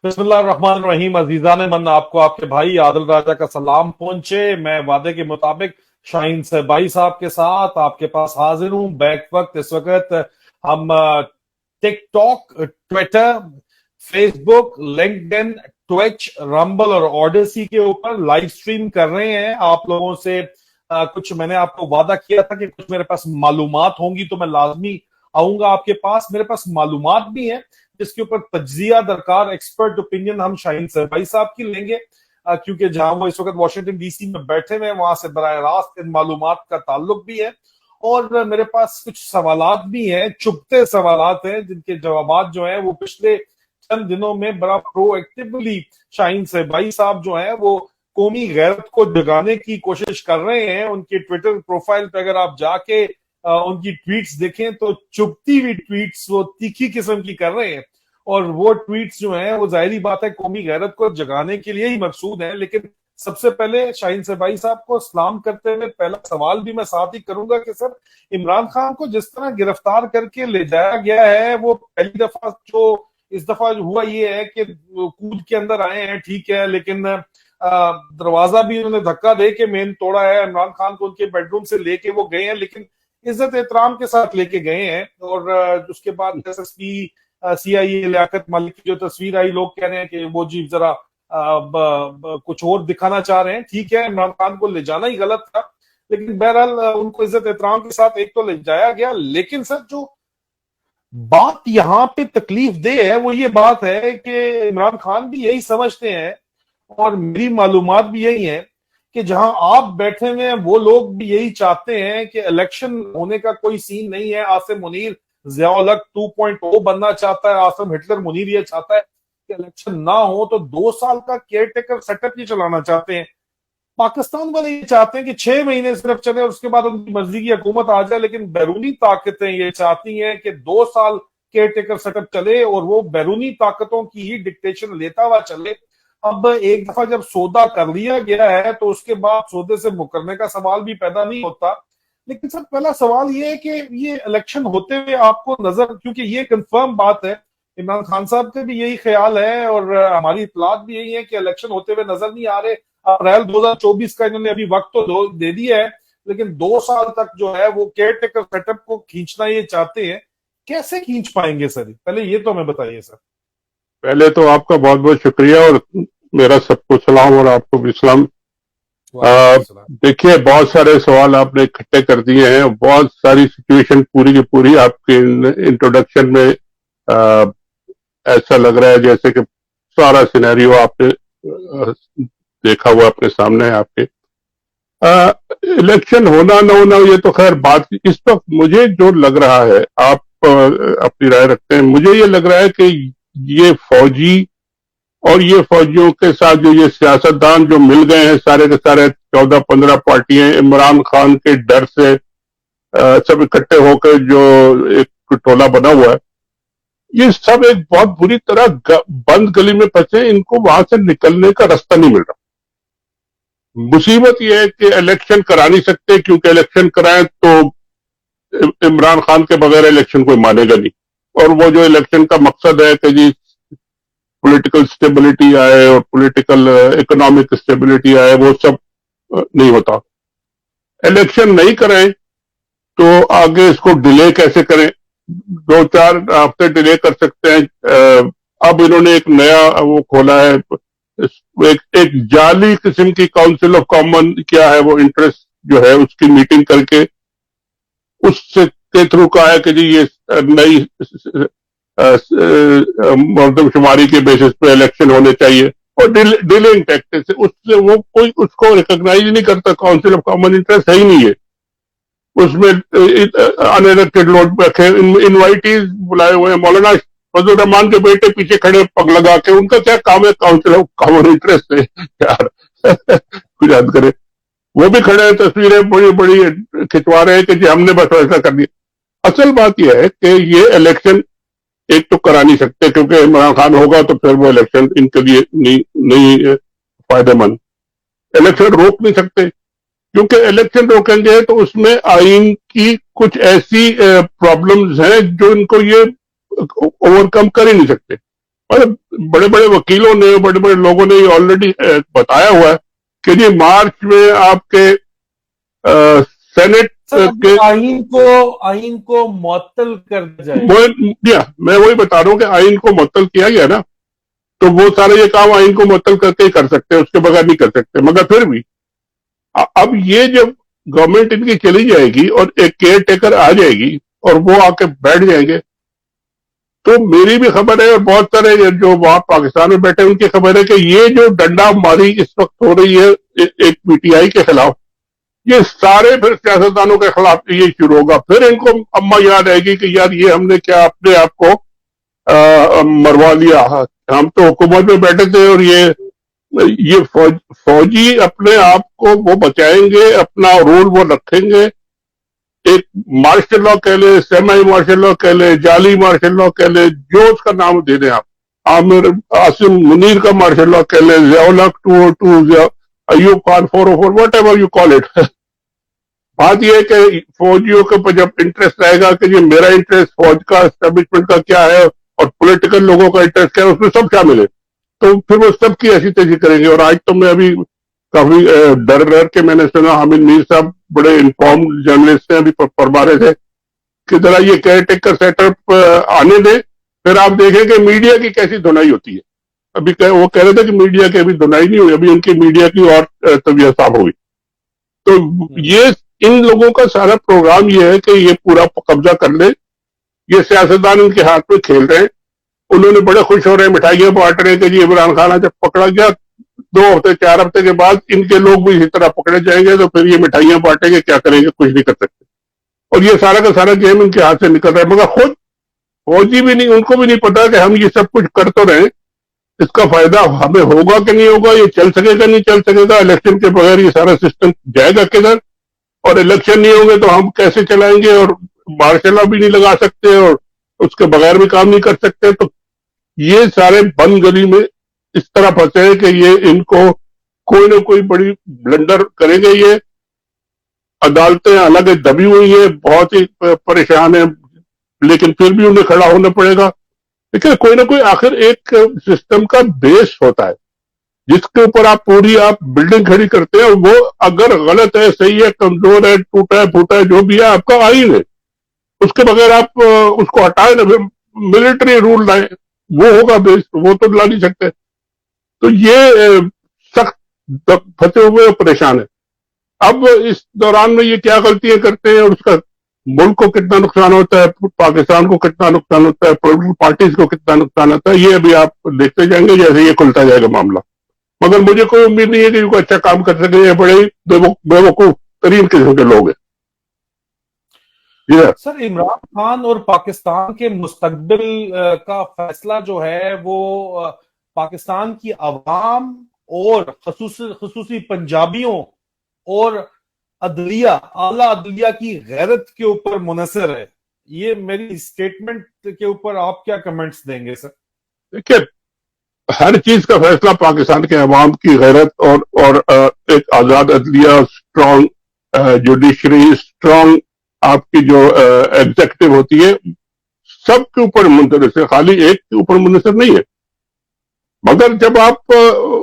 बिस्मिल्लाहिर्रहमानिर्रहीम। अजीजान मन, आपको आपके भाई आदिल राजा का सलाम पहुंचे। मैं वादे के मुताबिक शाहीन से भाई साहब के साथ आपके पास हाजिर हूं। बैक वक्त इस वक्त हम TikTok, Twitter, Facebook, LinkedIn, Twitch, rumble और ऑडेसी के ऊपर लाइव स्ट्रीम कर रहे हैं। आप लोगों से कुछ मैंने आपको वादा किया था कि कुछ मेरे पास मालूमात होंगी तो मैं लाजमी आऊंगा आपके पास। मेरे पास मालूमात भी है जिसके ऊपर तज्जिया दरकार, एक्सपर्ट ओपिनियन हम शाहीन सरभाई साहब की लेंगे, क्योंकि जहां वो इस वक्त वॉशिंगटन डीसी में बैठे हुए हैं वहां से बराह रास्त इन मालूमात का ताल्लुक भी है। और मेरे पास कुछ सवालात भी हैं, चुभते सवालात हैं जिनके जवाबात जो है वो पिछले चंद दिनों में बड़ा प्रोएक्टिवली शाहीन सरभाई साहब जो है वो कौमी गैरत को जगाने की कोशिश कर रहे हैं। उनके ट्विटर प्रोफाइल पे अगर आप जाके उनकी ट्वीट्स देखें तो चुभती हुई ट्वीट्स वो तीखी किस्म की कर रहे हैं। और वो ट्वीट्स जो हैं वो जाहिर बात है कौमी गैरत को जगाने के लिए ही मकसूद है। लेकिन सबसे पहले शाहीन सरभाई साहब को सलाम करते हुए पहला सवाल भी मैं साथ ही करूंगा कि सर, इमरान खान को जिस तरह गिरफ्तार करके ले जाया गया है वो पहली दफा जो इस दफा हुआ ये है कि कूद के अंदर आए हैं, ठीक है, लेकिन दरवाजा भी उन्होंने धक्का दे के मेन तोड़ा है। इमरान खान को उनके बेडरूम से लेके वो गए हैं, लेकिन इज्जत एहतराम के साथ लेके गए हैं। और उसके बाद एसएसपी सीआईए लियाकत मलिक की जो तस्वीर आई, लोग कह रहे हैं कि वो जी जरा कुछ और दिखाना चाह रहे हैं। ठीक है, इमरान खान को ले जाना ही गलत था, लेकिन बहरहाल उनको इज्जत एहतराम के साथ एक तो ले जाया गया। लेकिन सर, जो बात यहाँ पे तकलीफ दे है वो ये बात है कि इमरान खान भी यही समझते हैं और मेरी मालूमात भी यही है कि जहां आप बैठे हुए हैं वो लोग भी यही चाहते हैं कि इलेक्शन होने का कोई सीन नहीं है। आसिम मुनीर ज़िया-उल-हक 2.0 बनना चाहता है, आसिम हिटलर मुनीर ये चाहता है कि इलेक्शन ना हो तो 2 साल का केयर टेकर सेटअप ही चलाना चाहते हैं। पाकिस्तान वाले ये चाहते हैं कि 6 महीने सिर्फ चले और उसके बाद उनकी मर्जी की हुकूमत आ जाए। लेकिन बैरूनी ताकतें ये चाहती हैं कि 2 साल केयर टेकर सेटअप चले और वो बैरूनी ताकतों की ही डिक्टेशन लेता हुआ चले। अब एक दफा जब सौदा कर लिया गया है तो उसके बाद सौदे से मुकरने का सवाल भी पैदा नहीं होता। लेकिन सर, पहला सवाल ये है कि ये इलेक्शन होते हुए आपको नजर, क्योंकि ये कंफर्म बात है, इमरान खान साहब का भी यही ख्याल है और हमारी इतलात भी यही है कि इलेक्शन होते हुए नजर नहीं आ रहे। अप्रैल 2024 का इन्होंने अभी वक्त तो दे दिया है, लेकिन 2 साल तक जो है वो केयर टेकर सेटअप को खींचना ये चाहते हैं। कैसे खींच पाएंगे सर? पहले ये तो हमें बताइए सर। पहले तो आपका बहुत बहुत शुक्रिया और मेरा सबको सलाम और आपको भी सलाम। देखिए, बहुत सारे सवाल आपने इकट्ठे कर दिए हैं, बहुत सारी सिचुएशन पूरी की पूरी आपके इंट्रोडक्शन में ऐसा लग रहा है जैसे कि सारा सिनेरियो आपने देखा हुआ अपने सामने है आपके। इलेक्शन होना ना होना ये तो खैर बात, इस वक्त मुझे जो लग रहा है, आप अपनी राय रखते हैं, मुझे ये लग रहा है कि ये फौजी और ये फौजियों के साथ जो ये सियासतदान जो मिल गए हैं सारे के सारे 14-15 पार्टियां इमरान खान के डर से सब इकट्ठे होकर जो एक टोला बना हुआ है, ये सब एक बहुत बुरी तरह बंद गली में फंसे। इनको वहां से निकलने का रास्ता नहीं मिल रहा। मुसीबत यह है कि इलेक्शन करा नहीं सकते, क्योंकि इलेक्शन कराएं तो इमरान खान के बगैर इलेक्शन कोई मानेगा नहीं। और वो जो इलेक्शन का मकसद है कि जी पॉलिटिकल स्टेबिलिटी आए और पॉलिटिकल इकोनॉमिक स्टेबिलिटी आए, वो सब नहीं होता। इलेक्शन नहीं करें तो आगे इसको डिले कैसे करें? 2-4 हफ्ते डिले कर सकते हैं। अब इन्होंने एक नया वो खोला है, एक जाली किस्म की काउंसिल ऑफ कॉमन, क्या है वो, इंटरेस्ट जो है उसकी मीटिंग करके उससे के थ्रू कहा है कि जी ये नई मर्दमशुमारी के बेसिस पे इलेक्शन होने चाहिए और डिलेइंग टैक्टिक्स, उससे वो कोई उसको रिकॉग्नाइज नहीं करता। काउंसिल ऑफ कॉमन इंटरेस्ट है ही नहीं है उसमें। अनइलेक्टेड लोग रखे, इनवाइटीज बुलाए हुए हैं, मौलाना फजल रहमान के बेटे पीछे खड़े पग लगा के, उनका क्या काम है काउंसिल ऑफ कॉमन इंटरेस्ट है यार कुछ याद करे। वो भी खड़े हैं, तस्वीरें बड़ी बड़ी खिंचवा रहे हैं कि जी हमने बस ऐसा कर दिया। असल बात यह है कि ये इलेक्शन एक तो करा नहीं सकते, क्योंकि इमरान खान होगा तो फिर वो इलेक्शन इनके लिए नहीं फायदेमंद। इलेक्शन रोक नहीं सकते, क्योंकि इलेक्शन रोकेंगे तो उसमें आइन की कुछ ऐसी प्रॉब्लम्स हैं जो इनको ये ओवरकम कर ही नहीं सकते। मतलब बड़े बड़े वकीलों ने, बड़े बड़े लोगों ने ऑलरेडी बताया हुआ है कि जी मार्च में आपके सेनेट सर के आइन को मुअत्तल कर दिया जाएगा। मैं वही बता रहा हूँ कि आइन को मुअत्तल किया गया ना, तो वो सारे ये काम आइन को मुअत्तल करके ही कर सकते हैं, उसके बगैर नहीं कर सकते। मगर फिर भी अब ये जब गवर्नमेंट इनकी चली जाएगी और एक केयर टेकर आ जाएगी और वो आके बैठ जाएंगे, तो मेरी भी खबर है और बहुत सारे जो वहां पाकिस्तान में बैठे उनकी खबर है कि ये जो डंडा मारी इस वक्त हो रही है एक पीटीआई के खिलाफ, ये सारे फिर सियासतदानों के खिलाफ ये शुरू होगा। फिर इनको अम्मा याद आएगी कि यार ये हमने क्या अपने आप को मरवा लिया, हम तो हुकूमत में बैठे थे और ये फौजी अपने आप को वो बचाएंगे, अपना रोल वो रखेंगे। एक मार्शल लॉ कह ले, सेमी मार्शल लॉ कह ले, जाली मार्शल लॉ कह ले, जो उसका नाम दे दें आप, आमिर आसिम मुनीर का मार्शल लॉ कह ले, ज़ियाउल हक 202, Ayub Khan 404, what ever you call it. बात यह है कि फौजियों के ऊपर जब इंटरेस्ट आएगा कि ये मेरा इंटरेस्ट फौज का एस्टेब्लिशमेंट का क्या है और पॉलिटिकल लोगों का इंटरेस्ट क्या है, उसमें सब शामिल है, तो फिर वो सबकी ऐसी तेजी करेंगे। और आज तो मैं अभी काफी डर के मैंने सुना, हामिद मीर साहब बड़े इन्फॉर्म जर्नलिस्ट हैं, अभी फरमा रहे थे कि जरा ये केयर टेकर सेटअप आने दे, फिर आप देखें कि मीडिया की कैसी धुनाई होती है। अभी वो कह रहे थे कि मीडिया की अभी धुनाई नहीं हुई, अभी उनकी मीडिया की और तबीयत साफ होगी। तो ये इन लोगों का सारा प्रोग्राम ये है कि ये पूरा कब्जा कर ले, ये सियासतदान इनके हाथ में खेल रहे हैं। उन्होंने बड़े खुश हो रहे हैं, मिठाइयां बांट रहे हैं कि जी इमरान खान जब पकड़ा गया 2 हफ्ते 4 हफ्ते के बाद इनके लोग भी इसी तरह पकड़े जाएंगे, तो फिर ये मिठाइयां बांटेंगे, क्या करेंगे, कुछ नहीं कर सकते। और ये सारा का सारा गेम इनके हाथ से निकल रहा है। मगर खुद फौजी भी नहीं, उनको भी नहीं पता कि हम ये सब कुछ कर तो रहे, इसका फायदा हमें होगा कि नहीं होगा, ये चल सकेगा नहीं चल सकेगा, इलेक्शन के बगैर ये सारा सिस्टम जाएगा किधर, और इलेक्शन नहीं होंगे तो हम कैसे चलाएंगे, और मार्शल लॉ भी नहीं लगा सकते और उसके बगैर भी काम नहीं कर सकते। तो ये सारे बंद गली में इस तरह फंसे हैं कि ये इनको कोई ना कोई बड़ी ब्लंडर करेंगे। ये अदालतें अलग दबी हुई है, बहुत ही परेशान है, लेकिन फिर भी उन्हें खड़ा होना पड़ेगा। लेकिन कोई ना कोई आखिर एक सिस्टम का बेस होता है जिसके ऊपर आप पूरी आप बिल्डिंग खड़ी करते हैं, और वो अगर गलत है, सही है, कमजोर है, टूटा है फूटा है, जो भी है, आपका आइन है, उसके बगैर आप उसको हटाए ना, फिर मिलिट्री रूल लाए, वो होगा बेस, वो तो ला नहीं सकते। तो ये सख्त फंसे हुए परेशान है। अब इस दौरान में ये क्या गलतियां करते हैं और उसका मुल्क को कितना नुकसान होता है, पाकिस्तान को कितना नुकसान होता है, पॉलिटिकल पार्टीज को कितना नुकसान होता है, ये अभी आप देखते जाएंगे जैसे ये खुलता जाएगा मामला। मगर मुझे कोई उम्मीद नहीं है कि कोई अच्छा काम कर सके, ये बड़े ही बेवकूफ तरीन किस्म के लोग हैं। सर, इमरान खान और पाकिस्तान के मुस्तकबिल का फैसला जो है वो पाकिस्तान की अवाम और खसूसी पंजाबियों और अदलिया, आला अदलिया की गैरत के ऊपर मुनसर है। ये मेरी स्टेटमेंट के ऊपर आप क्या कमेंट्स देंगे सर? देखिए, हर चीज का फैसला पाकिस्तान के अवाम की गैरत और एक आजाद अदलिया, स्ट्रॉन्ग जुडिशरी, स्ट्रॉन्ग आपकी जो एग्जीक्यूटिव होती है, सबके ऊपर मुंतसिर है, खाली एक के ऊपर मुंतसिर नहीं है। मगर जब आप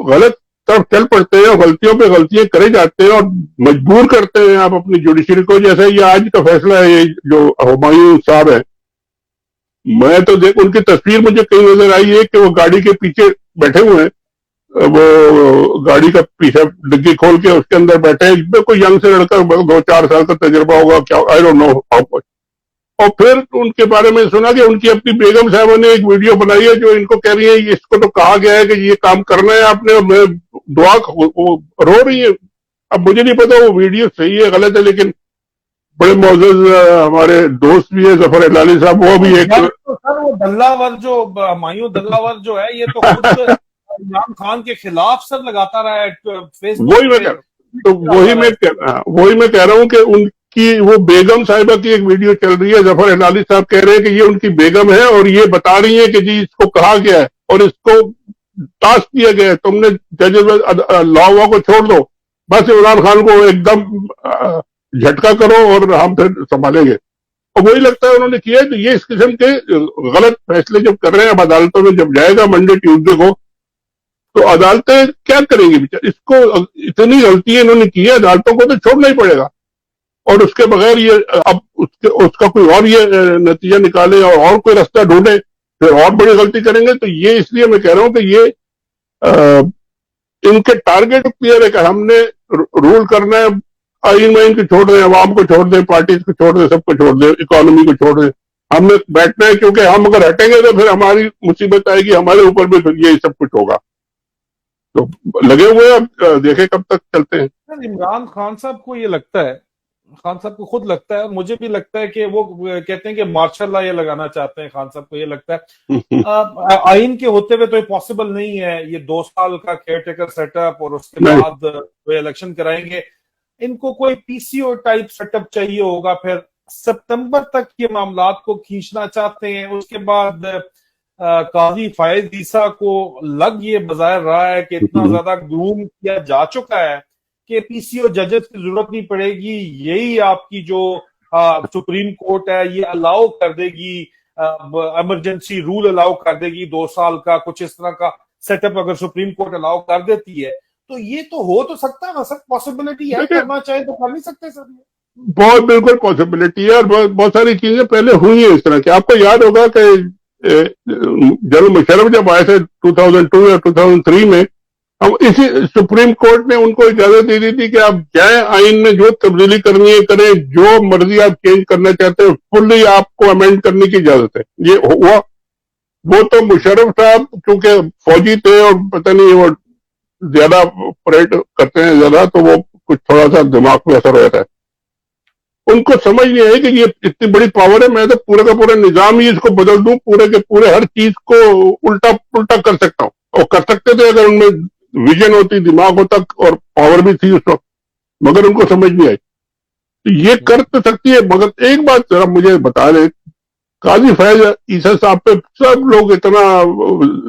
गलत तरफ चल पड़ते हैं और गलतियों पे गलतियां करे जाते हैं और मजबूर करते हैं आप अपनी जुडिशरी को, जैसे ये आज का फैसला है, ये जो हुमायूं साहब है, मैं तो देख उनकी तस्वीर मुझे कहीं नजर आई है कि वो गाड़ी के पीछे बैठे हुए हैं, वो गाड़ी का पीछे डिग्गी खोल के उसके अंदर बैठे हैं, इसमें कोई यंग से लड़का 2-4 साल का तजुर्बा होगा, क्या, I don't know how much. और फिर उनके बारे में सुना कि उनकी अपनी बेगम साहबा ने एक वीडियो बनाई है जो इनको कह रही है, इसको तो कहा गया है कि ये काम करना है आपने, मैं दुआ, वो रो रही है। अब मुझे नहीं पता वो वीडियो सही है गलत है, लेकिन बड़े मौजूद हमारे दोस्त भी है जफर इलाली साहब, वो भी एक तो सर वो दल्लावर जो हुमायूं दल्लावर जो है, ये तो खुद इमरान खान के खिलाफ सर लगाता रहा है फेसबुक। वही मैं कह रहा हूँ, तो वही मैं कह रहा हूँ कि उनकी वो बेगम साहिबा की एक वीडियो चल रही है, जफर इलाली साहब कह रहे हैं कि ये उनकी बेगम है और ये बता रही है कि जी इसको कहा गया है और इसको टास्क दिया गया है, तुमने जजेस लॉ को छोड़ दो, बस इमरान खान को एकदम झटका करो और हम फिर संभालेंगे। और वही लगता है उन्होंने किया। तो ये इस किस्म के गलत फैसले जब कर रहे हैं, अब अदालतों में जब जाएगा मंडे ट्यूसडे को, तो अदालतें क्या करेंगी बेचारे? इसको इतनी गलती इन्होंने की है, अदालतों को तो छोड़ना ही पड़ेगा। और उसके बगैर ये अब उसका कोई और ये नतीजा निकाले और कोई रास्ता ढूंढे, फिर और बड़ी गलती करेंगे। तो ये इसलिए मैं कह रहा हूं कि ये इनके टारगेट क्लियर है कि हमने रूल करना है, आइन वाइन को छोड़ दें, अवाम को छोड़ दें, पार्टी को छोड़ दें, सबको छोड़ दें, इकोनॉमी को छोड़ दें, हमने बैठना है। क्योंकि हम अगर हटेंगे तो फिर हमारी मुसीबत आएगी, हमारे ऊपर भी फिर ये सब कुछ होगा। तो लगे हुए हैं, अब देखें कब तक चलते हैं। इमरान खान साहब को ये लगता है, खान साहब को खुद लगता है, मुझे भी लगता है कि वो कहते हैं कि मार्शल लॉ ये लगाना चाहते हैं। खान साहब को ये लगता है आइन के होते हुए तो ये पॉसिबल नहीं है, ये 2 साल का केयरटेकर सेटअप और उसके बाद वो इलेक्शन कराएंगे। इनको कोई पीसीओ टाइप सेटअप चाहिए होगा, फिर सितंबर तक ये मामलात को खींचना चाहते हैं। उसके बाद काजी फायज ईसा को लग ये बाजार रहा है कि इतना ज्यादा ग्रूम किया जा चुका है कि पीसीओ जजेस की जरूरत नहीं पड़ेगी, यही आपकी जो सुप्रीम कोर्ट है ये अलाउ कर देगी, इमरजेंसी रूल अलाउ कर देगी 2 साल का, कुछ इस तरह का सेटअप अगर सुप्रीम कोर्ट अलाउ कर देती है तो ये तो हो तो सकता है ना सर, पॉसिबिलिटी है, करना चाहे तो कर नहीं सकते सर। बहुत बिल्कुल पॉसिबिलिटी है, और बहुत सारी चीजें पहले हुई है इस तरह की। आपको याद होगा कि जनरल मुशर्रफ जब आए थे 2002 या 2003 में, हम इसी सुप्रीम कोर्ट ने उनको इजाजत दे दी थी कि आप जाए, आइन में जो तब्दीली करनी है करें, जो मर्जी आप चेंज करना चाहते हैं फुल्ली आपको अमेंड करने की इजाजत है। ये हुआ। वो तो मुशर्रफ साहब क्योंकि फौजी थे और पता नहीं वो ज्यादा परेड करते हैं ज्यादा, तो वो कुछ थोड़ा सा दिमाग में असर हो जाता है। उनको समझ नहीं है कि ये इतनी बड़ी पावर है, मैं तो पूरा का पूरा निजाम ही इसको बदल दूं, पूरे के पूरे हर चीज को उल्टा पुल्टा कर सकता हूं। और कर सकते थे अगर उनमें विजन होती, दिमाग होता और पावर भी थी उस वक्त, मगर उनको समझ नहीं आई। तो ये कर तो सकती है, मगर एक बात जरा मुझे बता दे, काजी फैज ईसा साहब पे सब लोग इतना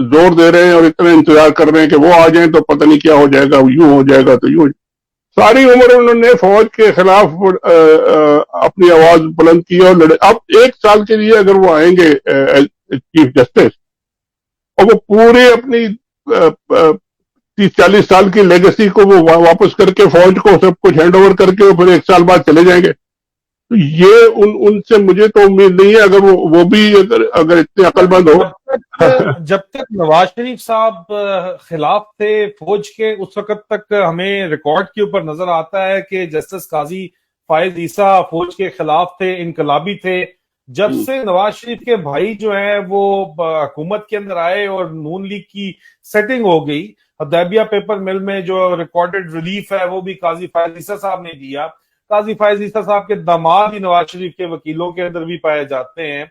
जोर दे रहे हैं और इतना इंतजार कर रहे हैं कि वो आ जाएं तो पता नहीं क्या हो जाएगा, यूं हो जाएगा तो यूं। सारी उम्र उन्होंने फौज के खिलाफ अपनी आवाज बुलंद की और लड़े। अब 1 साल के लिए अगर वो आएंगे चीफ जस्टिस, और वो पूरे अपनी 30-40 साल की लेगेसी को वो वापस करके फौज को सब कुछ हैंड ओवर करके वो फिर 1 साल बाद चले जाएंगे, तो ये उनसे मुझे तो उम्मीद नहीं है। अगर वो भी अगर इतने अकलमंद हो। जब तक नवाज शरीफ साहब खिलाफ थे फौज के, उस वक्त तक हमें रिकॉर्ड के ऊपर नजर आता है कि जस्टिस काजी फायज ईसा फौज के खिलाफ थे, इनकलाबी थे। जब से नवाज शरीफ के भाई जो है वो हुकूमत के अंदर आए और नून लीग की सेटिंग हो गई, हदैबिया पेपर मिल में जो रिकॉर्डेड रिलीफ है वो भी काजी फायज ईसा साहब ने दिया। काजी फायज ईसा साहब के दामाद ही नवाज शरीफ के वकीलों के अंदर भी पाए जाते हैं।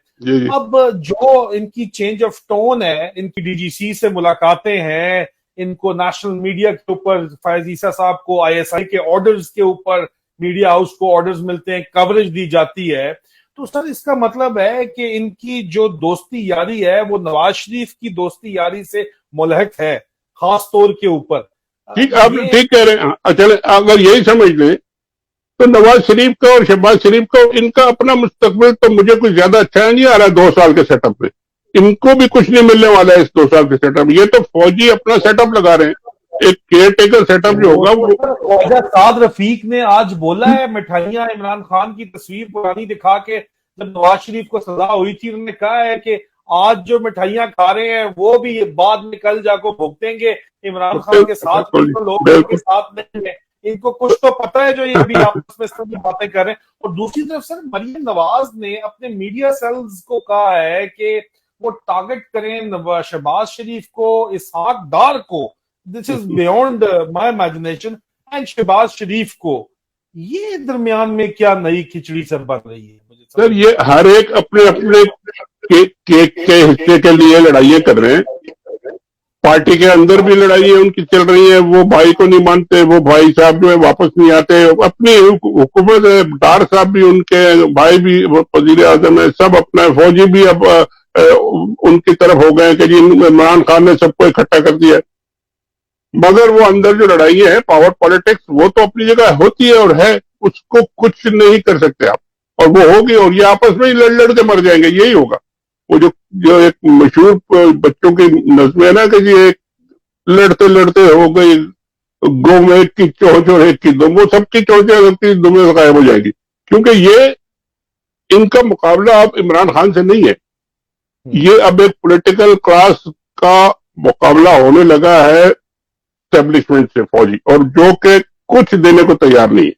अब जो इनकी चेंज ऑफ टोन है, इनकी डीजीसी से मुलाकातें हैं, इनको नेशनल मीडिया के ऊपर फायज ईसा साहब को आईएसआई के ऑर्डर्स के ऊपर मीडिया हाउस को ऑर्डर्स मिलते हैं, कवरेज दी जाती है, तो सर इसका मतलब है कि इनकी जो दोस्ती यारी है वो नवाज शरीफ की दोस्ती यारी से मुलहक है, खास तौर के ऊपर। ठीक, आप ठीक कह रहे हैं। अच्छा, अगर यही समझ लें तो नवाज शरीफ का और शहबाज शरीफ का इनका अपना मुस्तकबिल तो मुझे कुछ ज्यादा अच्छा नहीं आ रहा 2 साल के सेटअप में। इनको भी कुछ नहीं मिलने वाला है इस 2 साल के सेटअप। ये तो फौजी अपना सेटअप लगा रहे हैं, एक केयर टेकर सेटअप जो होगा वो। ख्वाजा साद रफीक ने आज बोला है, मिठाइयां इमरान खान की तस्वीर पुरानी दिखा के, जब नवाज शरीफ को सजा हुई थी उन्होंने कहा है कि आज जो मिठाइयां खा रहे हैं वो भी बाद में कल जाकर भुगतेंगे, इमरान खान के साथ तो लोग के साथ नहीं है। इनको कुछ तो पता है जो ये अभी आपस में सब बातें कर रहे हैं। और दूसरी तरफ सर मरियम नवाज ने अपने मीडिया सेल्स को कहा है कि वो टारगेट करें शहबाज शरीफ को, इसहाक डार को, this is beyond my imagination, and Shahbaz Sharif को। ये दरमियान में क्या नई खिचड़ी सर बन रही है? मुझे सर ये हर एक अपने अपने केक के हिस्से के लिए लड़ाइयां कर रहे हैं। पार्टी के अंदर भी लड़ाइयां उनकी चल रही है, वो भाई को नहीं मानते, वो भाई साहब जो है वापस नहीं आते। अपनी हुकूमत है, डार साहब भी उनके भाई भी वजीर आजम है, सब अपना फौजी भी अब उनकी तरफ हो गए कि जी इमरान खान ने सबको इकट्ठा कर दिया। मगर वो अंदर जो लड़ाइयां है पावर पॉलिटिक्स, वो तो अपनी जगह होती है और है, उसको कुछ नहीं कर सकते आप। और वो होगी और ये आपस में ही लड़ लड़ के मर जाएंगे, यही होगा। वो जो जो एक मशहूर बच्चों की नज्म है ना कि ये लड़ते लड़ते हो गई गौ में एक की चोंच और एक की दुम, वो सबकी चोंचें सबकी दुमें गायब हो जाएगी, क्योंकि ये इनका मुकाबला अब इमरान खान से नहीं है, ये अब एक पॉलिटिकल क्लास का मुकाबला होने लगा है एस्टेब्लिशमेंट से, फौजी, और जो कि कुछ देने को तैयार नहीं है।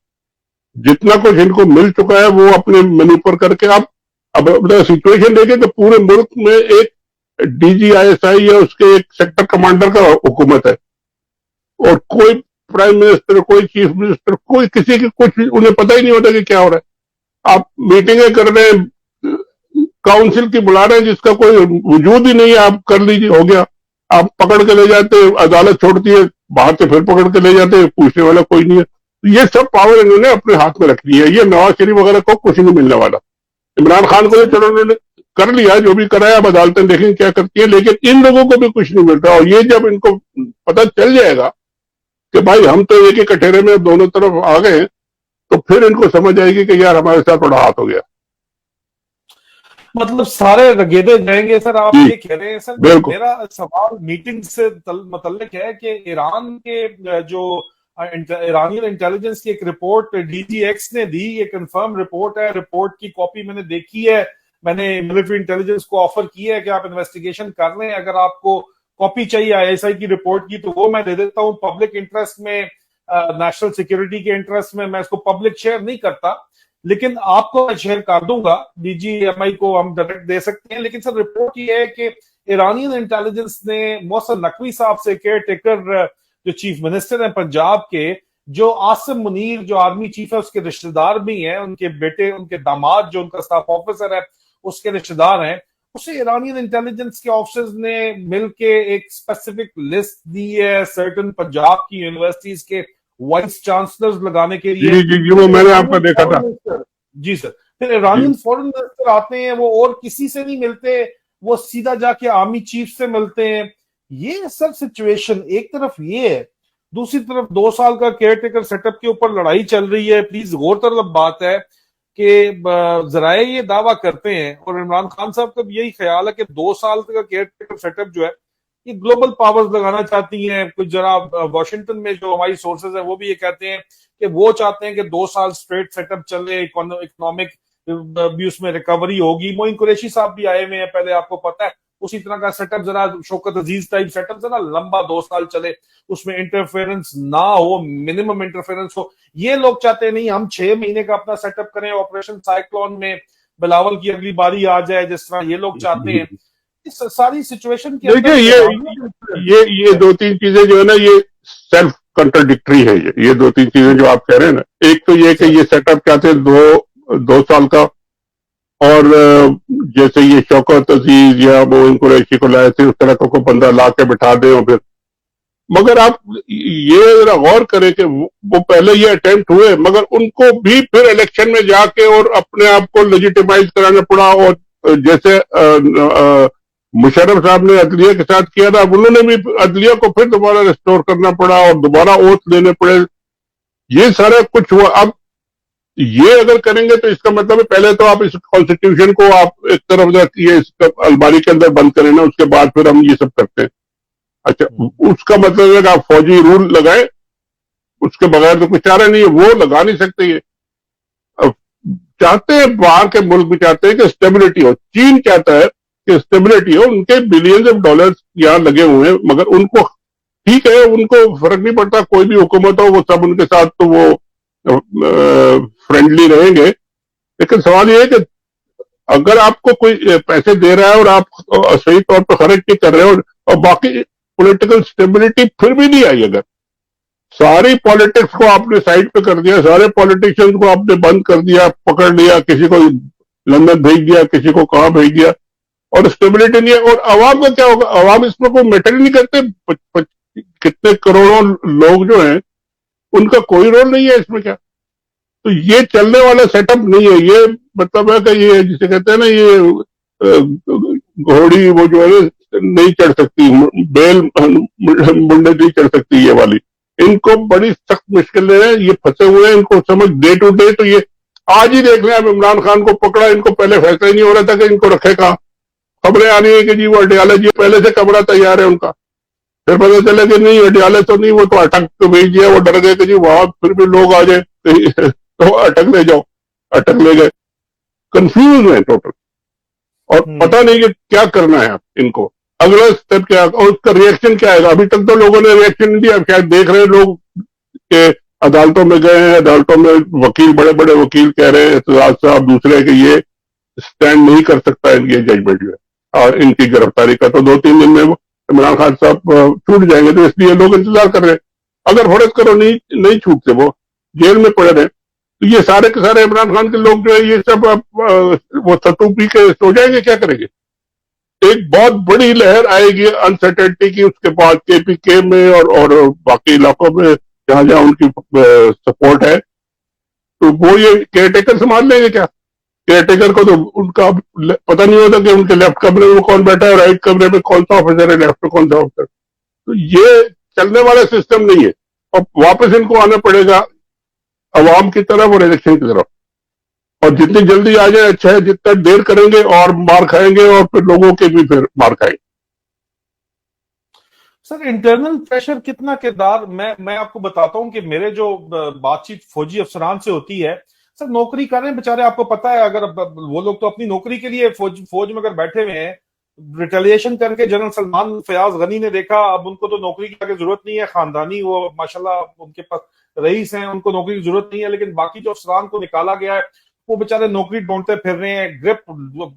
जितना कुछ इनको मिल चुका है वो अपने मैन्यूवर करके अब सिचुएशन देखें तो पूरे मुल्क में एक डीजीआईएसआई या उसके एक सेक्टर कमांडर का हुकूमत है, और कोई प्राइम मिनिस्टर, कोई चीफ मिनिस्टर, कोई किसी की कुछ उन्हें पता ही नहीं होता कि क्या हो रहा है। आप मीटिंगें कर रहे हैं, काउंसिल की बुला रहे हैं जिसका कोई वजूद ही नहीं है, आप कर लीजिए, हो गया। आप पकड़ के ले जाते, अदालत छोड़ती है, बाहर से फिर पकड़ के ले जाते, पूछने वाला कोई नहीं है। ये सब पावर इन्होंने अपने हाथ में रख ली है। ये नवाज शरीफ वगैरह को कुछ नहीं मिलने वाला। इमरान खान को चलो उन्होंने कर लिया, जो भी कराया, अब अदालतें देखेंगे क्या करती है, लेकिन इन लोगों को भी कुछ नहीं मिल रहा। और ये जब इनको पता चल जाएगा कि भाई हम तो एक ही कटहरे में दोनों तरफ आ गए, तो फिर इनको समझ आएगी कि यार हमारे साथ बड़ा हाथ हो गया। मतलब सारे रगेदे जाएंगे सर, आप ये कह रहे हैं सर। मेरा सवाल मीटिंग से मुतल्लिक है कि ईरान के जो ईरानियन इंटेलिजेंस की एक रिपोर्ट डीजीएक्स ने दी, ये कंफर्म रिपोर्ट है, रिपोर्ट की कॉपी मैंने देखी है, मैंने मिलिट्री इंटेलिजेंस को ऑफर किया है कि आप इन्वेस्टिगेशन कर लें, अगर आपको कॉपी चाहिए आईएसआई की रिपोर्ट की तो वो मैं दे देता हूं। पब्लिक इंटरेस्ट में, नेशनल सिक्योरिटी के इंटरेस्ट में मैं इसको पब्लिक शेयर नहीं करता, लेकिन आपको मैं शेयर कर दूंगा, डीजीएमआई को हम डायरेक्ट दे सकते हैं। लेकिन सर रिपोर्ट ये है कि ईरानियन इंटेलिजेंस ने मोहसिन नकवी साहब से, केयर टेकर जो चीफ मिनिस्टर हैं पंजाब के, जो आसिम मुनीर जो आर्मी चीफ है उसके रिश्तेदार भी हैं, उनके बेटे, उनके दामाद जो उनका स्टाफ ऑफिसर है उसके रिश्तेदार हैं, उसे ईरानियन इंटेलिजेंस के ऑफिसर्स ने मिलके एक स्पेसिफिक लिस्ट दी है सर्टन पंजाब की यूनिवर्सिटीज के वाइस चांसलर्स लगाने के लिए। जी, वो मैंने आपका देखा था। जी सर। फिर ईरानियन फॉरेन मिनिस्टर आते हैं, वो और किसी से नहीं मिलते, वो सीधा जाके आर्मी चीफ से मिलते हैं। ये सर सिचुएशन एक तरफ ये है, दूसरी तरफ 2 साल का केयर टेकर सेटअप के ऊपर लड़ाई चल रही है। प्लीज गौर तलब बात है कि जराए ये दावा करते हैं और इमरान खान साहब का भी यही ख्याल है कि 2 साल का केयर टेकर सेटअप जो है ये ग्लोबल पावर्स लगाना चाहती हैं। कुछ जरा वॉशिंगटन में जो हमारी सोर्सेज है वो भी ये कहते हैं कि वो चाहते हैं कि 2 साल स्ट्रेट सेटअप चले, इकोनॉमिक भी उसमें रिकवरी होगी। मोइन कुरैशी साहब भी आए हुए हैं, पहले आपको पता है, उसी तरह का सेटअप, जरा शौकत अजीज टाइप सेटअप जरा लंबा 2 साल चले, उसमें इंटरफेरेंस ना हो, मिनिमम इंटरफेरेंस हो। ये लोग चाहते नहीं हम 6 महीने का अपना सेटअप करें, ऑपरेशन साइक्लोन में बिलावल की अगली बारी आ जाए, जिस तरह ये लोग चाहते हैं। इस सारी सिचुएशन के अंदर ये 2-3 चीजें जो है ना, ये सेल्फ कंट्राडिक्टरी है। ये 2-3 चीजें जो आप कह रहे हैं ना, एक तो ये कि ये सेटअप चाहते हैं 2 साल का, और जैसे ये शौकत अजीज या मोइन कुरैशी को लाए थे उस तरह का कोई बंदा ला के बिठा दे। और फिर मगर आप ये जरा गौर करें कि वो पहले ये अटेम्प्ट हुए, मगर उनको भी फिर इलेक्शन में जाके और अपने आप को लेजिटिमाइज कराना पड़ा। और जैसे मुशर्रफ साहब ने अदलिया के साथ किया था, उन्होंने भी अदलिया को फिर दोबारा रिस्टोर करना पड़ा और दोबारा ओथ देने पड़े। ये सारा कुछ हुआ। अब ये अगर करेंगे तो इसका मतलब है पहले तो आप इस कॉन्स्टिट्यूशन को आप एक तरफ रखिए, इसका अलमारी के अंदर बंद करें ना, उसके बाद फिर हम ये सब करते हैं। अच्छा, उसका मतलब है कि आप फौजी रूल लगाए, उसके बगैर तो कुछ चारा नहीं है, वो लगा नहीं सकते। ये चाहते हैं, बाहर के मुल्क भी चाहते हैं कि स्टेबिलिटी हो। चीन चाहता है कि स्टेबिलिटी हो, उनके बिलियंस ऑफ डॉलर्स यहाँ लगे हुए हैं, मगर उनको ठीक है, उनको फर्क नहीं पड़ता, कोई भी हुकूमत हो, वो सब उनके साथ तो वो फ्रेंडली रहेंगे। लेकिन सवाल ये है कि अगर आपको कोई पैसे दे रहा है और आप सही तौर पर खर्च नहीं कर रहे हो, और बाकी पॉलिटिकल स्टेबिलिटी फिर भी नहीं आई, अगर सारी पॉलिटिक्स को आपने साइड पे कर दिया, सारे पॉलिटिशियंस को आपने बंद कर दिया, पकड़ लिया, किसी को लंदन भेज दिया, किसी को कहां भेज दिया, और स्टेबिलिटी नहीं है, और अवाम का क्या होगा? अवाम इसमें कोई मैटर नहीं करते। कितने करोड़ों लोग जो हैं उनका कोई रोल नहीं है इसमें। क्या तो ये चलने वाला सेटअप नहीं है। ये मतलब है कि ये जिसे कहते हैं ना, ये घोड़ी वो जो है नहीं चढ़ सकती, बेल मुंडे नहीं चढ़ सकती, ये वाली। इनको बड़ी सख्त मुश्किलें हैं, ये फंसे हुए हैं, इनको समझ डे टू डे तो ये आज ही देख लें, अब इमरान खान को पकड़ा, इनको पहले फैसला ही नहीं हो रहा था कि इनको रखे कहाँ। खबरें आ रही है कि जी वो अडयाला जी पहले से कमरा तैयार है उनका, फिर पता चला कि नहीं अडयाला तो नहीं, वो तो अटक को भेज दिया, वो डर गए कि जी वहां फिर भी लोग आ जाए तो अटक ले जाओ, अटक ले गए। कंफ्यूज है टोटल, और पता नहीं कि क्या करना है इनको, अगला स्टेप क्या और उसका रिएक्शन क्या आएगा। अभी तक तो लोगों ने रिएक्शन नहीं दिया, शायद देख रहे हैं लोग के अदालतों में गए हैं, अदालतों में वकील, बड़े बड़े वकील कह रहे हैं एतजाज साहब दूसरे कि ये स्टैंड नहीं कर सकता ये जजमेंट जो है और इनकी गिरफ्तारी का, तो 2-3 दिन में वो इमरान खान साहब छूट जाएंगे, तो इसलिए लोग इंतजार कर रहे हैं। अगर फर्ज करो नहीं छूटते, वो जेल में पड़े रहे, तो ये सारे के सारे इमरान खान के लोग जो है ये सब वो सत्तू पी के सो जाएंगे, क्या करेंगे। एक बहुत बड़ी लहर आएगी अनसर्टेनिटी की उसके बाद केपीके में और बाकी इलाकों में जहां जहां उनकी सपोर्ट है, तो वो ये केयर टेकर संभाल लेंगे क्या। केयर टेकर को तो उनका पता नहीं होता कि उनके लेफ्ट कमरे में कौन बैठा है, राइट कमरे में कौन सा ऑफिसर है, लेफ्ट में कौन सा ऑफिसर। तो ये चलने वाला सिस्टम नहीं है, और वापस इनको आना पड़ेगा अवाम की तरफ और इलेक्शन की तरफ, और जितनी जल्दी आ जाए अच्छा है, जितना देर करेंगे और मार खाएंगे, और फिर लोगों के भी फिर मार खाएंगे। सर इंटरनल प्रेशर कितना किरदार, मैं आपको बताता हूं कि मेरे जो बातचीत फौजी अफसरान से होती है, सर नौकरी कर रहे हैं बेचारे, आपको पता है, अगर वो लोग तो अपनी नौकरी के लिए फौज में अगर बैठे हुए हैं, रिटेलिएशन करके जनरल सलमान फयाज गनी ने देखा, अब उनको तो नौकरी की आगे जरूरत नहीं है, खानदानी वो माशाल्लाह उनके पास रईस हैं, उनको नौकरी की जरूरत नहीं है, लेकिन बाकी जो अफसरान को निकाला गया है वो बेचारे नौकरी ढूंढते फिर रहे हैं, ग्रिप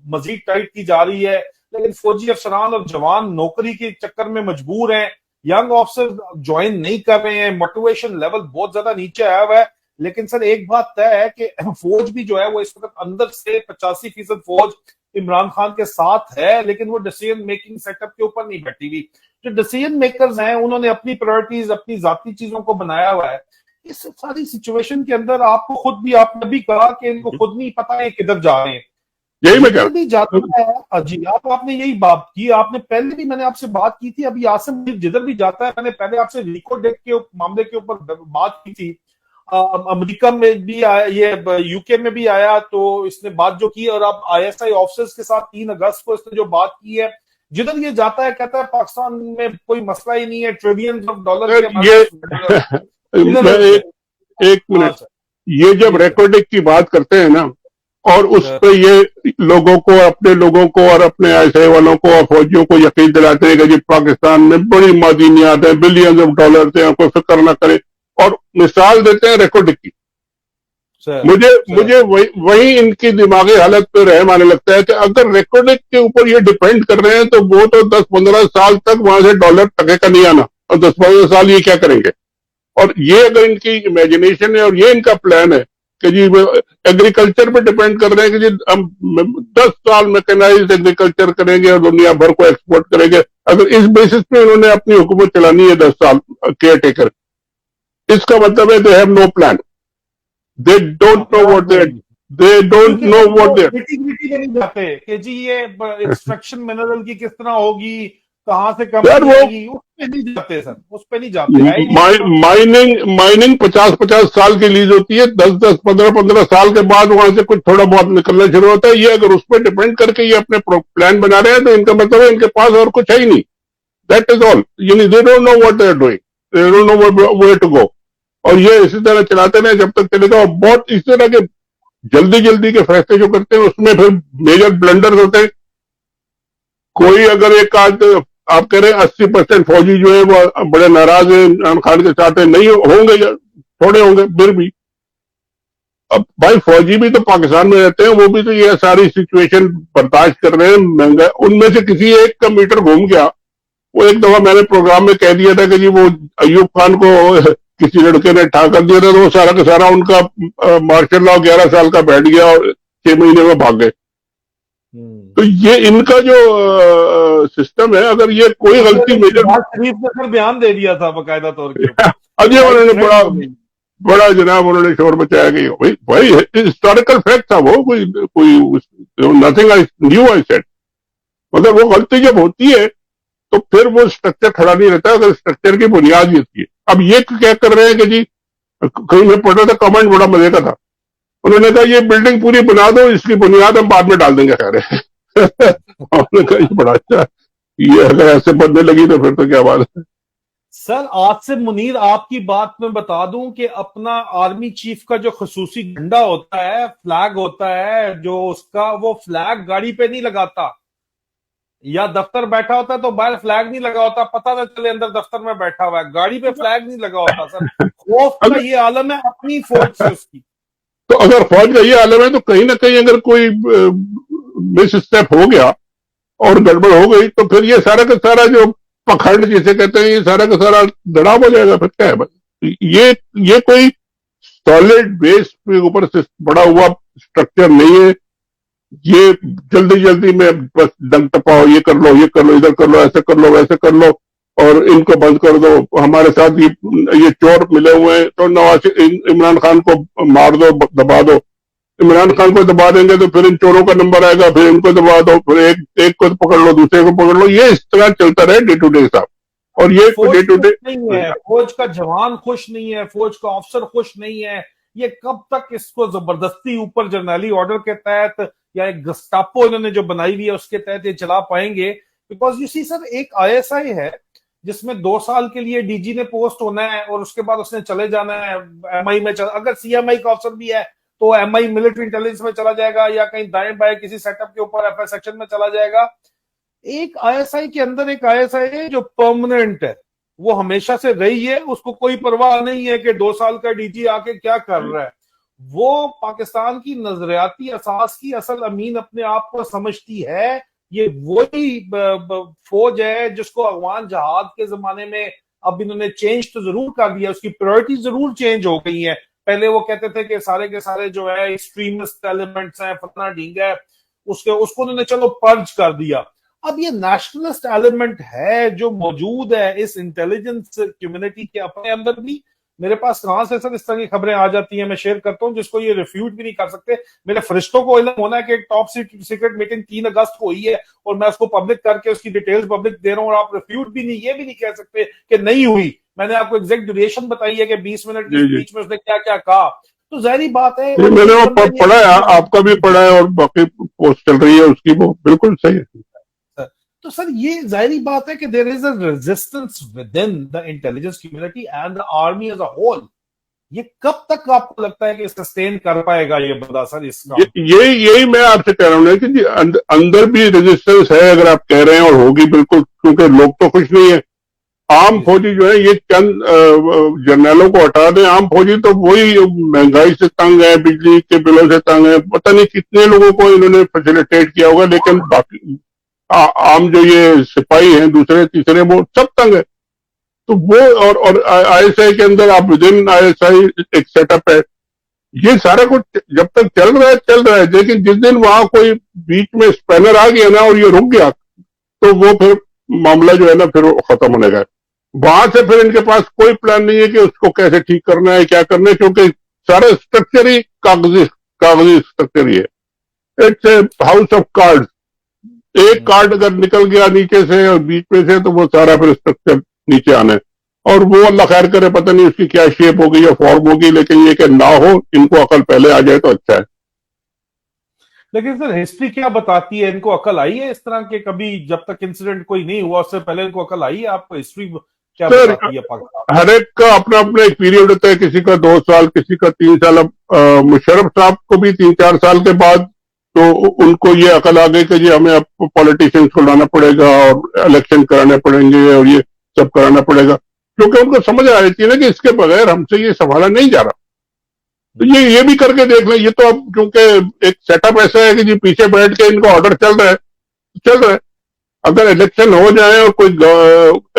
मजीद टाइट की जा रही है, लेकिन फौजी अफसरान और जवान नौकरी के चक्कर में मजबूर हैं, यंग ऑफिसर ज्वाइन नहीं कर रहे हैं, मोटिवेशन लेवल बहुत ज्यादा नीचे आया हुआ है। लेकिन सर एक बात तय है कि फौज भी जो है वो इस वक्त अंदर से 85% फौज इमरान खान के साथ है, लेकिन वो डिसीजन मेकिंग सेटअप के ऊपर नहीं बैठी हुई। जो डिसीजन मेकर्स हैं उन्होंने अपनी प्रायोरिटीज, अपनी जाती चीजों को बनाया हुआ है। इस सारी सिचुएशन के अंदर आपको खुद भी, आपने भी कहा कि इनको खुद नहीं पता है किधर जा रहे हैं, यही मैं कह भी जाता है जी। आपने यही बात की, आपने पहले भी मैंने आपसे बात की थी, अभी आसिम जिधर भी जाता है, मैंने पहले आपसे रिको डेक के मामले के ऊपर बात की थी, अमेरिका में भी आया, ये यूके में भी आया, तो इसने बात जो की, और अब आईएसआई ऑफिसर्स के साथ 3 अगस्त को इसने जो बात की है, जिधर ये जाता है कहता है पाकिस्तान में कोई मसला ही नहीं है, ट्रिलियन ऑफ डॉलर के ये एक मिनट, ये जब रिकॉर्डिंग की बात करते हैं ना, और उस पे ये लोगों को, अपने लोगों को और अपने आईएसआई वालों को और फौजियों को यकीन दिलाते हैं कि जी पाकिस्तान में बड़ी मादनियात है, बिलियंस ऑफ डॉलर से, कोई फिक्र ना करे, और मिसाल देते हैं रिकॉर्डिंग की। मुझे वही इनकी दिमागी हालत पे रहम आने लगता है कि अगर रिकॉर्डिंग के ऊपर ये डिपेंड कर रहे हैं, तो वो तो 10-15 साल तक वहां से डॉलर टके का नहीं आना, और 10-15 साल ये क्या करेंगे। और ये अगर इनकी इमेजिनेशन है और ये इनका प्लान है कि जी एग्रीकल्चर पे डिपेंड कर रहे हैं कि जी हम 10 साल मैकेनाइज्ड एग्रीकल्चर करेंगे और दुनिया भर को एक्सपोर्ट करेंगे, अगर इस बेसिस पे उन्होंने अपनी हुकूमत चलानी है 10 साल केयर टेकर, इसका मतलब है they have no plan, they don't know what they don't know what they नहीं जाते कि जी ये एक्सट्रैक्शन मिनरल की किस तरह होगी, कहां से कम होगी, उस पे नहीं जाते सर, उस पे नहीं जाते। माइनिंग 50-50 साल की लीज होती है, 10-10 15-15 साल के बाद वहां से कुछ थोड़ा बहुत निकलना शुरू होता है। ये अगर उस पर डिपेंड करके ये अपने प्लान बना रहे हैं, तो इनका मतलब है इनके पास और कुछ है ही नहीं, दैट इज ऑल, यानी they don't know what they are doing, they don't know where to go, और ये इसी तरह चलाते रहे जब तक चलेगा। और बहुत इस तरह के जल्दी जल्दी के फैसले जो करते हैं उसमें फिर मेजर ब्लंडर होते हैं। कोई अगर एक आज आप कह रहे हैं 80% फौजी जो है वो बड़े नाराज है इमरान खान के साथ है, नहीं होंगे, थोड़े होंगे फिर भी। अब भाई फौजी भी तो पाकिस्तान में रहते हैं, वो भी तो ये सारी सिचुएशन बर्दाश्त कर रहे हैं, महंगा। उनमें से किसी एक का मीटर घूम गया, वो एक दफा मैंने प्रोग्राम में कह दिया था कि जी वो अयूब खान को किसी लड़के ने ठा कर दिया था, तो वो सारा का सारा उनका मार्शल लॉ 11 साल का बैठ गया और 6 महीने में भाग गए। तो ये इनका जो सिस्टम है, अगर ये कोई गलती मेजर शरीफ ने फिर बयान दे दिया था बकायदा तौर के, अब ये उन्होंने बड़ा जनाब उन्होंने शोर मचाया कि भाई हिस्टोरिकल फैक्ट था वो, कोई nothing I knew I said, मगर वो गलती जब होती है तो फिर वो स्ट्रक्चर खड़ा नहीं रहता, अगर स्ट्रक्चर की बुनियाद ही होती है। अब ये क्या कर रहे हैं कि जी कहीं मैं पढ़ रहा था, कमेंट बड़ा मजे का था, उन्होंने कहा ये बिल्डिंग पूरी बना दो, इसकी बुनियाद हम बाद में डाल देंगे। खैर उन्होंने कहा ये बड़ा अच्छा, ये अगर ऐसे बनने लगी तो फिर तो क्या बात है। सर आसिफ मुनीर, आपकी बात में बता दूं कि अपना आर्मी चीफ का जो खसूसी झंडा होता है, फ्लैग होता है जो उसका, वो फ्लैग गाड़ी पे नहीं लगाता, या दफ्तर बैठा होता है तो बाहर फ्लैग नहीं लगा होता, पता ना चले अंदर दफ्तर में बैठा हुआ है, गाड़ी पे फ्लैग नहीं लगा होता। सर खौफ का अगर ये आलम है अपनी फौज से उसकी। तो अगर फौज का ये आलम है तो कहीं ना कहीं अगर कोई मिस स्टेप हो गया और गड़बड़ हो गई तो फिर ये सारा का सारा जो पखंड जिसे कहते हैं, ये सारा का सारा दड़ाव हो जाएगा। फिर क्या है भाई, ये कोई सॉलिड बेस के ऊपर से बड़ा हुआ स्ट्रक्चर नहीं है। ये जल्दी जल्दी में बस दंग टपाओ, ये कर लो, ये कर लो, इधर कर लो, ऐसे कर लो, वैसे कर लो, और इनको बंद कर दो। हमारे साथ ये चोर मिले हुए हैं तो नवाज इमरान खान को मार दो, दबा दो। इमरान खान को दबा देंगे तो फिर इन चोरों का नंबर आएगा, फिर इनको दबा दो, फिर एक को पकड़ लो, दूसरे को पकड़ लो। ये इस तरह चलता रहे डे टू डे साहब। और ये डे टू डे नहीं है, फौज का जवान खुश नहीं है, फौज का अफसर खुश नहीं है। ये कब तक इसको जबरदस्ती ऊपर जर्नैली ऑर्डर के तहत या एक गस्तापो इन्होंने जो बनाई हुई है उसके तहत ये चला पाएंगे? बिकॉज यू सी सर, एक आईएसआई है जिसमें 2 साल के लिए डीजी ने पोस्ट होना है और उसके बाद उसने चले जाना है एमआई में। अगर सीएमआई का अफसर भी है तो एमआई मिलिट्री इंटेलिजेंस में चला जाएगा या कहीं दाएं बाएं किसी सेटअप के ऊपर एफएस सेक्शन में चला जाएगा। एक आईएसआई के अंदर एक आईएसआई है जो परमानेंट है, वो हमेशा से रही है, उसको कोई परवाह नहीं है कि 2 साल का डीजी आके क्या कर रहा है। वो पाकिस्तान की नजरियाती असास की असल अमीन अपने आप को समझती है। ये वही फौज है जिसको अफगान जहाद के जमाने में अब इन्होंने चेंज तो जरूर कर दिया, उसकी प्रायोरिटी जरूर चेंज हो गई है। पहले वो कहते थे कि सारे के सारे जो है एक्सट्रीमिस्ट एलिमेंट्स हैं, फतना ढींग है, उसको उन्होंने चलो पर्ज कर दिया। अब ये नेशनलिस्ट एलिमेंट है जो मौजूद है इस इंटेलिजेंस कम्युनिटी के अपने अंदर भी। मेरे पास कहां से सर इस तरह की खबरें आ जाती हैं, मैं शेयर करता हूं, जिसको ये रिफ्यूट भी नहीं कर सकते। मेरे फरिश्तों को इल्म होना है कि एक टॉप सीक्रेट मीटिंग 3 अगस्त को हुई है और मैं उसको पब्लिक करके उसकी डिटेल्स पब्लिक दे रहा हूं, और आप रिफ्यूट भी नहीं, ये भी नहीं कह सकते कि नहीं हुई। मैंने आपको एग्जैक्ट ड्यूरेशन बताई है कि 20 मिनट के बीच में उसने क्या क्या कहा। तो जाहिर बात है, मैंने वो पढ़ा है, आपका भी पढ़ा है और बाकी पोस्ट चल रही है उसकी, वो बिल्कुल सही है। तो सर ये जाहिर बात है कि there is a resistance within the intelligence community and the army as a whole. ये कब तक आपको लगता है कि सस्टेन कर पाएगा ये बंदा सर इसका? यही मैं आपसे कह रहा हूँ कि अंदर भी रेजिस्टेंस है, अगर आप कह रहे हैं, और होगी बिल्कुल, क्योंकि लोग तो खुश नहीं है। आम फौजी जो है, ये चंद जर्नैलों को हटा दें, आम फौजी तो वही महंगाई से तंग है, बिजली के बिलों से तंग है, पता नहीं कितने लोगों को इन्होंने फैसिलिटेट किया होगा, लेकिन बाकी आम जो ये सिपाही हैं, दूसरे तीसरे, वो सब तंग है। तो वो और आईएसआई के अंदर आप विद इन आईएसआई एक सेटअप है। ये सारा कुछ जब तक चल रहा है, लेकिन जिस दिन वहां कोई बीच में स्पैनर आ गया ना और ये रुक गया, तो वो फिर मामला जो है ना फिर खत्म होने का। वहां से फिर इनके पास कोई प्लान नहीं है कि उसको कैसे ठीक करना है, क्या करना है, क्योंकि सारा स्ट्रक्चर ही कागजी स्ट्रक्चर ही है। It's a house of cards. एक कार्ड अगर निकल गया नीचे से और बीच में से, तो वो सारा फिर स्ट्रक्चर नीचे आना है। और वो अल्लाह खैर करे, पता नहीं उसकी क्या शेप होगी या फॉर्म होगी, लेकिन ये कि ना हो, इनको अकल पहले आ जाए तो अच्छा है। लेकिन सर हिस्ट्री क्या बताती है, इनको अकल आई है इस तरह के? कभी जब तक इंसिडेंट कोई नहीं हुआ उससे पहले इनको अकल आई है? आपको हिस्ट्री क्या बताती है पाकिस्तान? हर एक का अपना अपना एक पीरियड होता है, किसी का 2 साल, किसी का 3 साल। अब मुशर्रफ साहब को भी 3-4 साल के बाद तो उनको ये अकल आ गई कि जी हमें अब पॉलिटिशियंस को लाना पड़ेगा और इलेक्शन कराने पड़ेंगे और ये सब कराना पड़ेगा, क्योंकि उनको समझ आ रही थी ना कि इसके बगैर हमसे ये संभाला नहीं जा रहा। तो ये भी करके देख लें। ये तो अब क्योंकि एक सेटअप ऐसा है कि जी पीछे बैठ के इनको ऑर्डर चल रहा है। अगर इलेक्शन हो जाए और कोई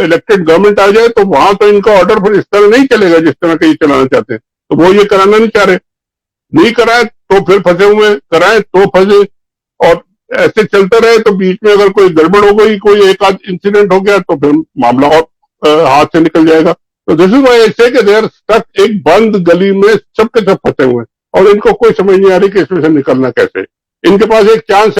इलेक्टेड गवर्नमेंट आ जाए तो वहां तो इनका ऑर्डर फिर इस तरह नहीं चलेगा जिस तरह के ये चलाना चाहते हैं। तो वो ये कराना नहीं चाह रहे, नहीं कराए तो फिर फंसे हुए, कराए तो फंसे, और ऐसे चलते रहे। तो बीच में अगर कोई गड़बड़ हो गई, कोई एक आध इंसिडेंट हो गया, तो फिर मामला और हाथ से निकल जाएगा। तो दिस इज व्हाई आई से कि दे आर स्टक, एक बंद गली में सबके सब फंसे हुए हैं और इनको कोई समझ नहीं आ रही कि इसमें से निकलना कैसे। इनके पास एक चांस